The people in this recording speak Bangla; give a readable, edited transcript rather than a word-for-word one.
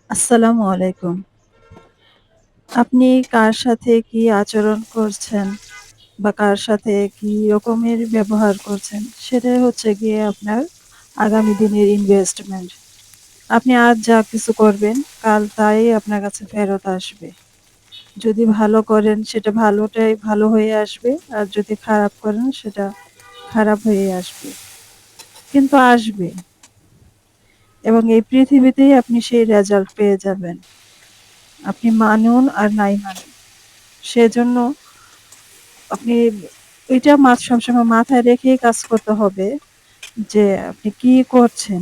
আসসালামু আলাইকুম। আপনি কার সাথে কি আচরণ করছেন বা কার সাথে কি রকমের ব্যবহার করছেন, সেটাই হচ্ছে গিয়ে আপনার আগামী দিনের ইনভেস্টমেন্ট। আপনি আজ যা কিছু করবেন, কাল তাই আপনার কাছে ফেরত আসবে। যদি ভালো করেন সেটা ভালোটাই ভালো হয়ে আসবে, আর যদি খারাপ করেন সেটা খারাপ হয়ে আসবে। কিন্তু আসবে, এবং এই পৃথিবীতেই আপনি সেই রেজাল্ট পেয়ে যাবেন। আপনি মানুন আর নাই মানুন। সেজন্য আপনি এটা সবসময় মাথায় রেখেই কাজ করতে হবে যে আপনি কি করছেন।